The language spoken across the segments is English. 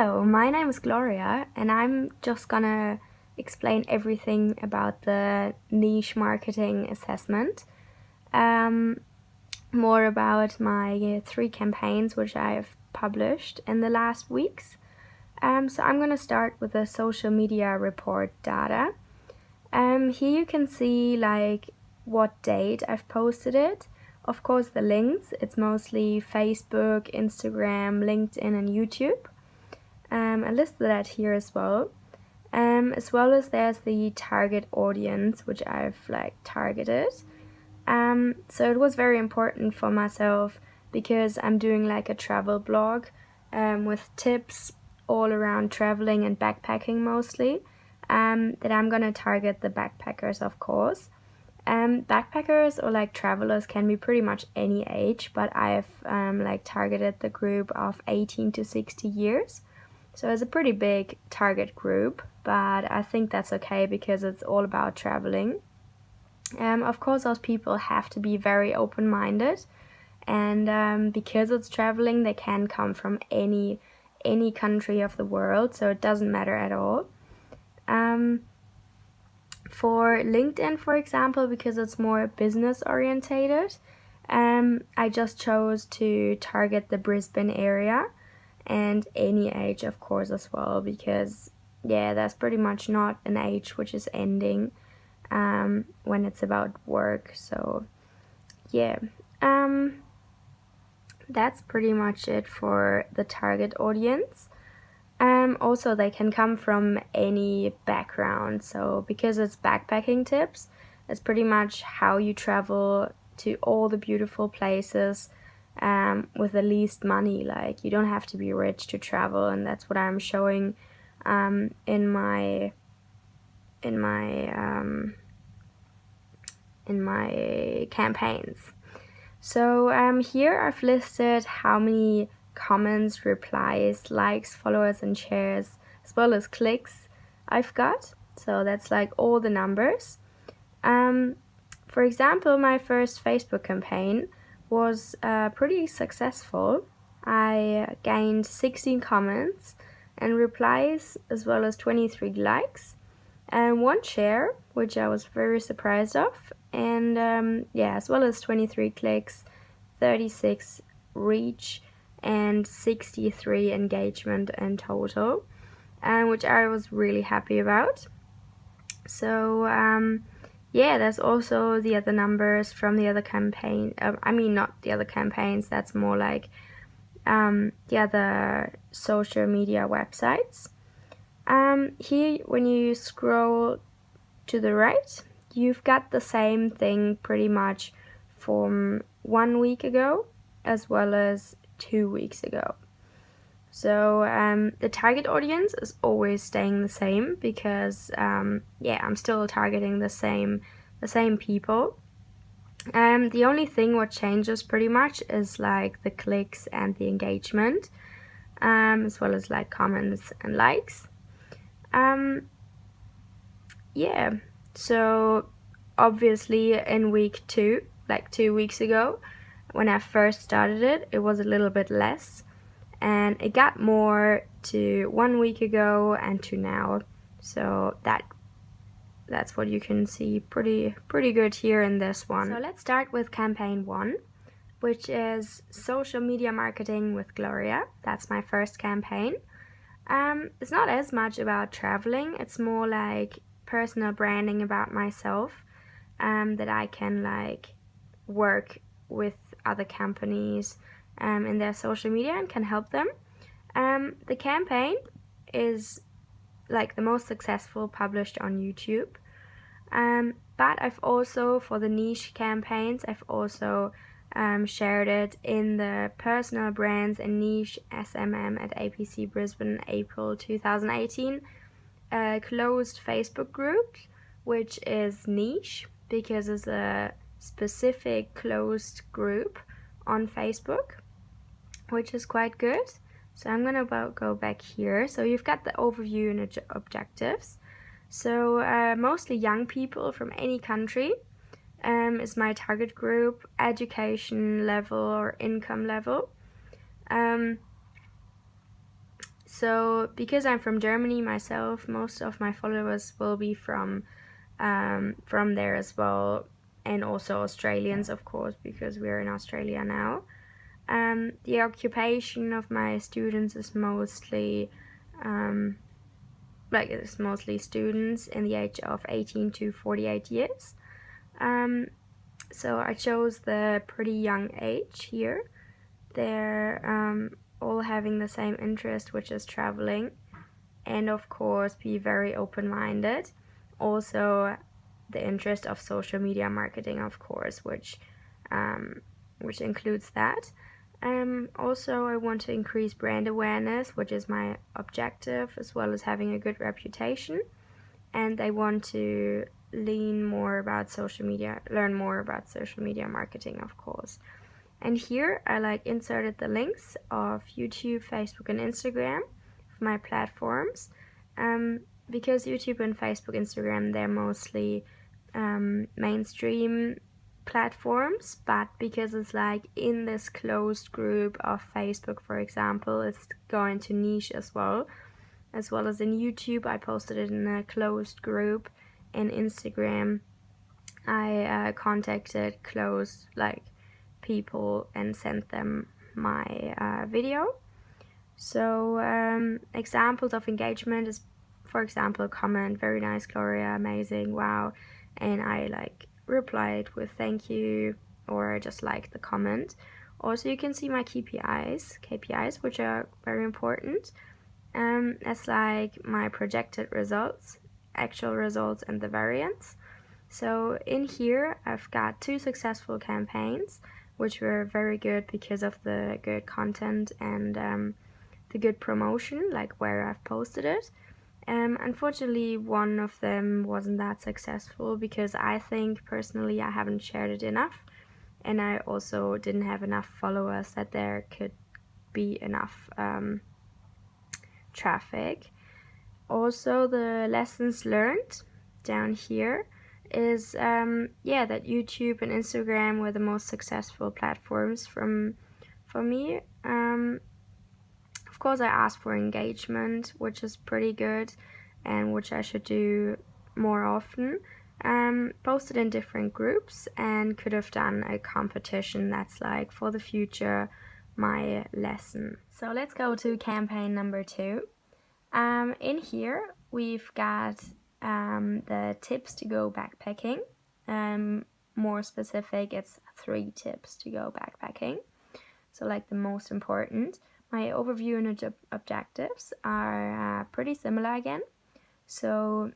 Hello, my name is Gloria, and I'm just gonna explain everything about the niche marketing assessment. Um, More about my 3 campaigns which I've published in the last weeks. So I'm gonna start with the social media report data. Here you can see like what date I've posted it. Of course, the links, it's mostly Facebook, Instagram, LinkedIn, and YouTube. I listed that here as well. As well as there's the target audience, which I've like targeted. So it was very important for myself because I'm doing like a travel blog with tips all around traveling and backpacking mostly, that I'm gonna target the backpackers, of course. Backpackers or like travelers can be pretty much any age, but I've like targeted the group of 18 to 60 years. So it's a pretty big target group, but I think that's okay because it's all about traveling. Of course, those people have to be very open-minded, and because it's traveling, they can come from any country of the world, so it doesn't matter at all. For LinkedIn, for example, because it's more business orientated, I just chose to target the Brisbane area and any age, of course, as well, because yeah, that's pretty much not an age which is ending when it's about work. So yeah, that's pretty much it for the target audience. Also, they can come from any background. So because it's backpacking tips, it's pretty much how you travel to all the beautiful places with the least money. Like, you don't have to be rich to travel, and that's what I'm showing in my campaigns. So here I've listed how many comments, replies, likes, followers, and shares, as well as clicks I've got. So that's like all the numbers. For example, my first Facebook campaign was pretty successful. I gained 16 comments and replies, as well as 23 likes, and 1 share, which I was very surprised of, and yeah, as well as 23 clicks, 36 reach, and 63 engagement in total, which I was really happy about. So yeah, there's also the other numbers from the other campaign. I mean, not the other campaigns, that's more like the other social media websites. Here, when you scroll to the right, you've got the same thing pretty much from 1 week ago as well as 2 weeks ago. So the target audience is always staying the same because yeah, I'm still targeting the same people. The only thing what changes pretty much is like the clicks and the engagement, as well as like comments and likes. Yeah, so obviously in week 2, like 2 weeks ago, when I first started it, it was a little bit less, and it got more to 1 week ago and to now. So that's what you can see pretty good here in this one. So let's start with campaign 1, which is social media marketing with Gloria. That's my first campaign. It's not as much about traveling, it's more like personal branding about myself, that I can like work with other companies in their social media and can help them. The campaign is like the most successful published on YouTube, but I've also, for the niche campaigns, I've also shared it in the personal brands and niche SMM at APC Brisbane April 2018 closed Facebook group, which is niche because it's a specific closed group on Facebook, which is quite good. So I'm gonna go back here. So you've got the overview and objectives. So mostly young people from any country is my target group, education level or income level. So because I'm from Germany myself, most of my followers will be from there as well, and also Australians, of course, because we're in Australia now. The occupation of my students is mostly it's mostly students in the age of 18 to 48 years. So I chose the pretty young age here. They're all having the same interest, which is traveling, and of course be very open-minded. Also the interest of social media marketing, of course, which includes that. Also I want to increase brand awareness, which is my objective, as well as having a good reputation. And I want to learn more about social media marketing, of course. And here I inserted the links of YouTube, Facebook, and Instagram of my platforms, because YouTube and Facebook, Instagram, they're mostly mainstream platforms, but because it's in this closed group of Facebook, for example, it's going to niche as well as in YouTube. I posted it in a closed group. In Instagram, I contacted close people and sent them my video. So examples of engagement is, for example, comment, very nice Gloria, amazing, wow, and I replied with thank you, or just the comment. Also you can see my KPIs, which are very important. As my projected results, actual results, and the variance. So in here I've got 2 successful campaigns, which were very good because of the good content and the good promotion, where I've posted it. Unfortunately, one of them wasn't that successful because I think personally I haven't shared it enough, and I also didn't have enough followers that there could be enough traffic. Also, the lessons learned down here is that YouTube and Instagram were the most successful platforms for me. Of course, I asked for engagement, which is pretty good and which I should do more often. Posted in different groups, and could have done a competition that's for the future my lesson. So let's go to campaign number 2. In here we've got the tips to go backpacking. More specific, it's 3 tips to go backpacking. So the most important. My overview and objectives are pretty similar again. So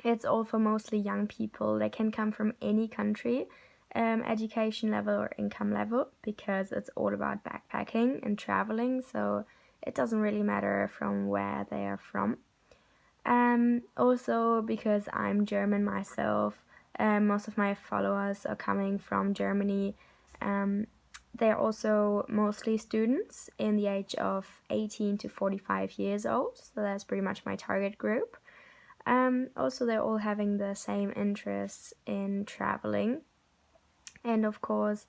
it's all for mostly young people. They can come from any country, education level or income level, because it's all about backpacking and traveling. So it doesn't really matter from where they are from. Also because I'm German myself, most of my followers are coming from Germany. They're also mostly students in the age of 18 to 45 years old, so that's pretty much my target group. Also they're all having the same interests in traveling, and of course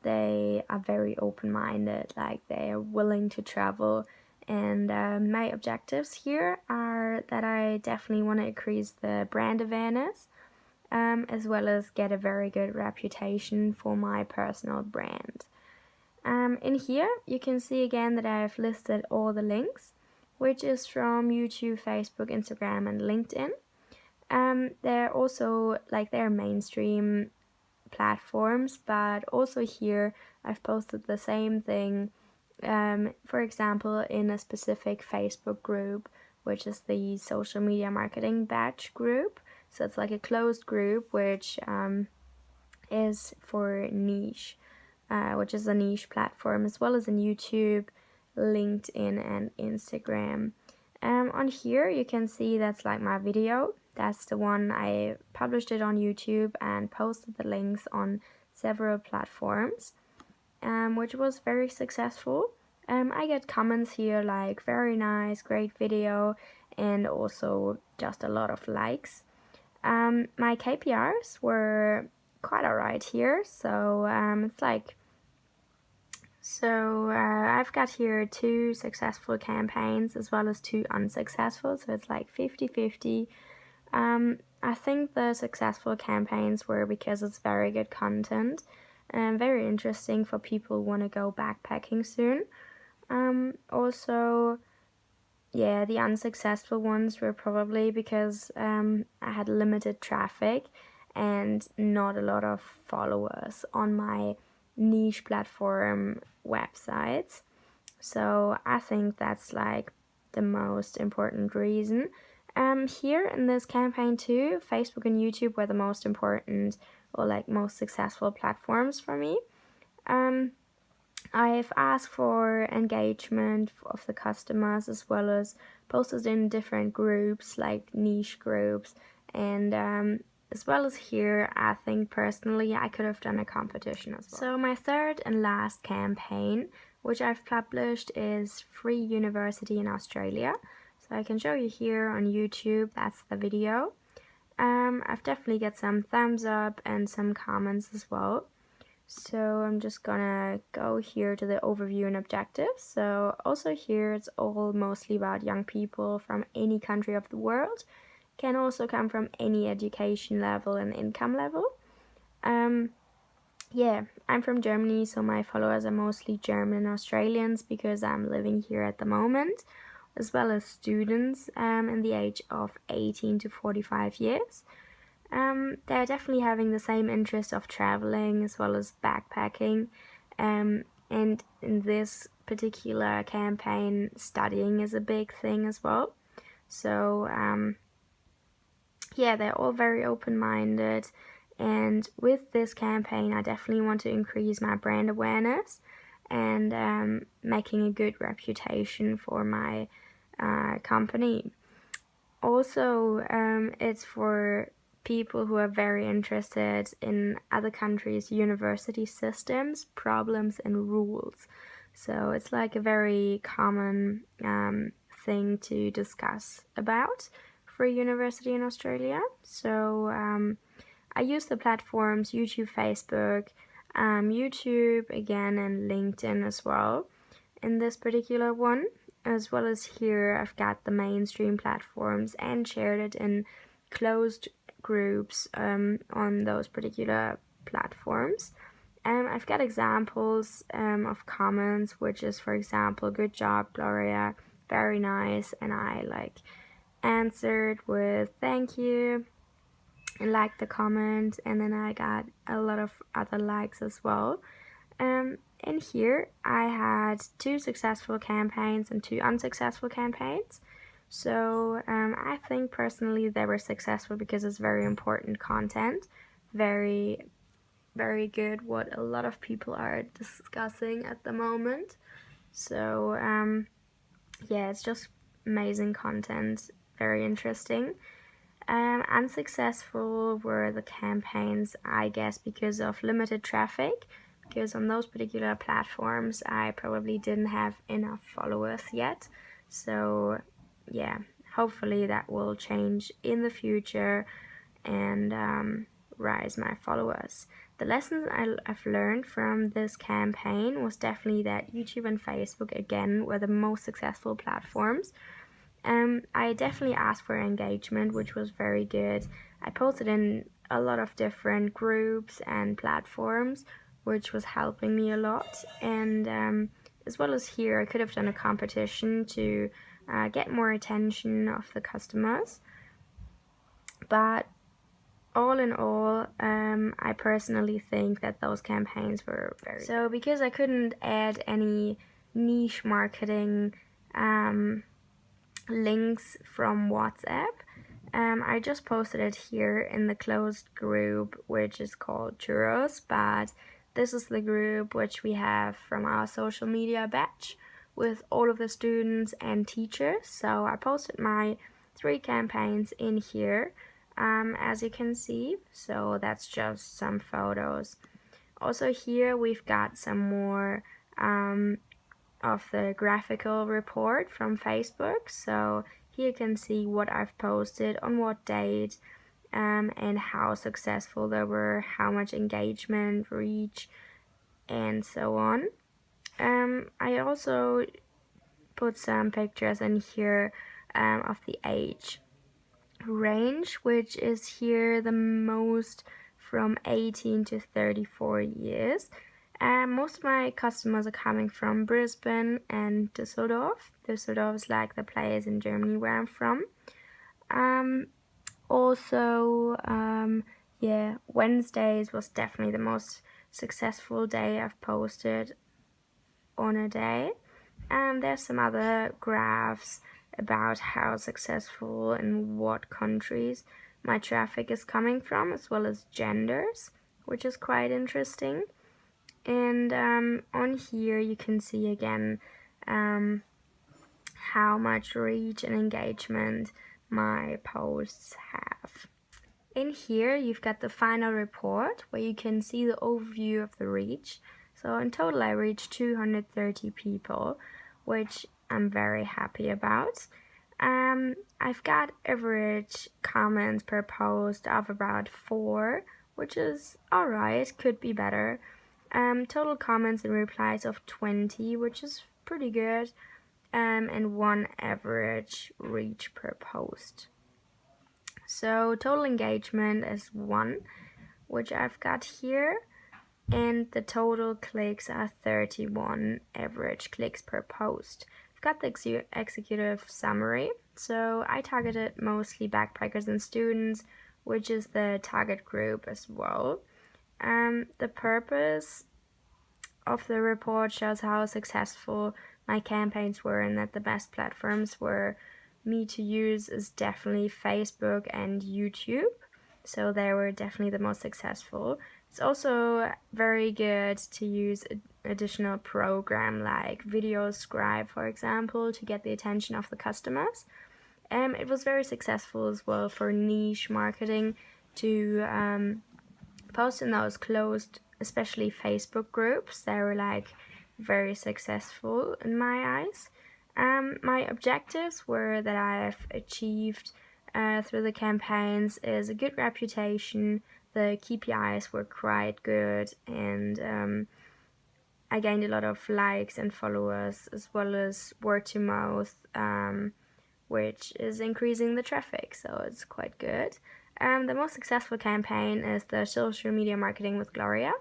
they are very open-minded, they are willing to travel. And my objectives here are that I definitely want to increase the brand awareness, as well as get a very good reputation for my personal brand. In here you can see again that I've listed all the links, which is from YouTube, Facebook, Instagram, and LinkedIn. They're also they're mainstream platforms, but also here I've posted the same thing, for example in a specific Facebook group, which is the social media marketing batch group. So it's a closed group which is for niche, which is a niche platform, as well as in YouTube, LinkedIn, and Instagram. On here you can see that's my video. That's the one I published it on YouTube and posted the links on several platforms, which was very successful. I get comments here very nice, great video, and also just a lot of likes. My KPIs were quite alright here, so it's So I've got here 2 successful campaigns as well as 2 unsuccessful, so it's like 50-50. I think the successful campaigns were because it's very good content and very interesting for people who want to go backpacking soon. Also, yeah, the unsuccessful ones were probably because I had limited traffic and not a lot of followers on my niche platform websites. So I think that's like the most important reason. Here in this campaign too, Facebook and YouTube were the most important or like most successful platforms for me. I've asked for engagement of the customers as well as posted in different groups like niche groups, and as well as here I think personally I could have done a competition as well. So my third and last campaign which I've published is Free University in Australia. So I can show you here on YouTube, that's the video. I've definitely got some thumbs up and some comments as well. So I'm just gonna go here to the overview and objectives. So also here it's all mostly about young people from any country of the world. Can also come from any education level and income level. Yeah, I'm from Germany, so my followers are mostly German and Australians because I'm living here at the moment, as well as students in the age of 18 to 45 years. They're definitely having the same interest of traveling as well as backpacking, and in this particular campaign, studying is a big thing as well. So yeah, they're all very open-minded, and with this campaign I definitely want to increase my brand awareness and making a good reputation for my company. Also, it's for people who are very interested in other countries' university systems, problems and rules. So it's like a very common thing to discuss about for a university in Australia. So I use the platforms YouTube, Facebook, YouTube again, and LinkedIn as well in this particular one. As well as here I've got the mainstream platforms and shared it in closed groups on those particular platforms. I've got examples of comments, which is, for example, good job Gloria, very nice, and I like answered with thank you and liked the comment, and then I got a lot of other likes as well. And here I had 2 successful campaigns and 2 unsuccessful campaigns. So I think personally they were successful because it's very important content, very, very good, what a lot of people are discussing at the moment. So yeah, it's just amazing content, very interesting. Unsuccessful were the campaigns, I guess, because of limited traffic, because on those particular platforms I probably didn't have enough followers yet. So yeah, hopefully that will change in the future and rise my followers. The lessons I've learned from this campaign was definitely that YouTube and Facebook again were the most successful platforms. I definitely asked for engagement, which was very good. I posted in a lot of different groups and platforms, which was helping me a lot. And as well as here, I could have done a competition to get more attention of the customers. But all in all, I personally think that those campaigns were very good. So because I couldn't add any niche marketing links from WhatsApp, I just posted it here in the closed group, which is called Churros, but this is the group which we have from our social media batch with all of the students and teachers. So I posted my 3 campaigns in here, as you can see. So that's just some photos. Also here we've got some more of the graphical report from Facebook. So here you can see what I've posted, on what date, and how successful they were, how much engagement, reach, and so on. I also put some pictures in here of the age range, which is here the most from 18 to 34 years. Most of my customers are coming from Brisbane and Düsseldorf. Düsseldorf is like the place in Germany where I'm from. Yeah, Wednesdays was definitely the most successful day I've posted on a day. And there's some other graphs about how successful and what countries my traffic is coming from, as well as genders, which is quite interesting. And on here you can see again how much reach and engagement my posts have. In here you've got the final report where you can see the overview of the reach. So in total I reached 230 people, which I'm very happy about. I've got average comments per post of about 4, which is alright, could be better. Total comments and replies of 20, which is pretty good. And 1 average reach per post. So total engagement is 1, which I've got here, and the total clicks are 31 average clicks per post. I've got the executive summary. So I targeted mostly backpackers and students, which is the target group as well. The purpose of the report shows how successful my campaigns were and that the best platforms were me to use is definitely Facebook and YouTube. So they were definitely the most successful. It's also very good to use additional program like Video Scribe, for example, to get the attention of the customers. It was very successful as well for niche marketing to post in those closed, especially Facebook groups. They were like very successful in my eyes. My objectives were that I've achieved through the campaigns is a good reputation. The KPIs were quite good, and I gained a lot of likes and followers, as well as word to mouth, which is increasing the traffic, so it's quite good. The most successful campaign is the social media marketing with Gloria.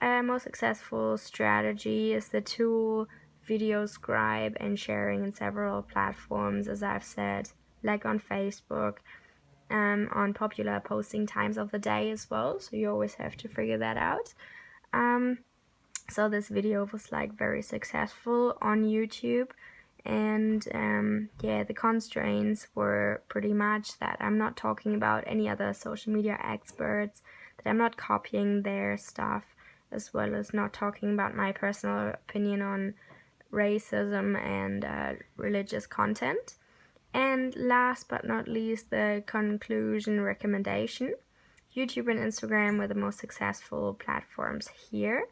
Most successful strategy is the tool Video Scribe and sharing in several platforms, as I've said, like on Facebook, on popular posting times of the day as well, so you always have to figure that out. So this video was like very successful on YouTube, and yeah, the constraints were pretty much that I'm not talking about any other social media experts, that I'm not copying their stuff, as well as not talking about my personal opinion on racism and religious content. And last but not least, the conclusion recommendation. YouTube and Instagram were the most successful platforms here.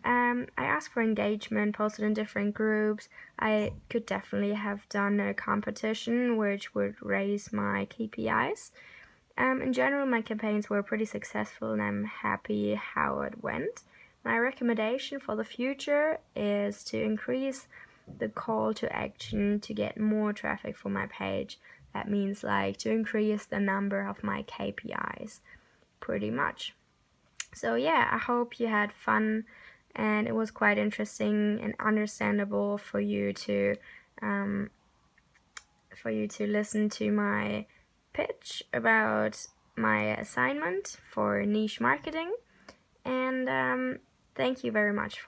I asked for engagement, posted in different groups. I could definitely have done a competition which would raise my KPIs. In general, my campaigns were pretty successful and I'm happy how it went. My recommendation for the future is to increase the call to action to get more traffic for my page. That means like to increase the number of my KPIs, pretty much. So yeah, I hope you had fun and it was quite interesting and understandable for you to listen to my pitch about my assignment for niche marketing. And thank you very much for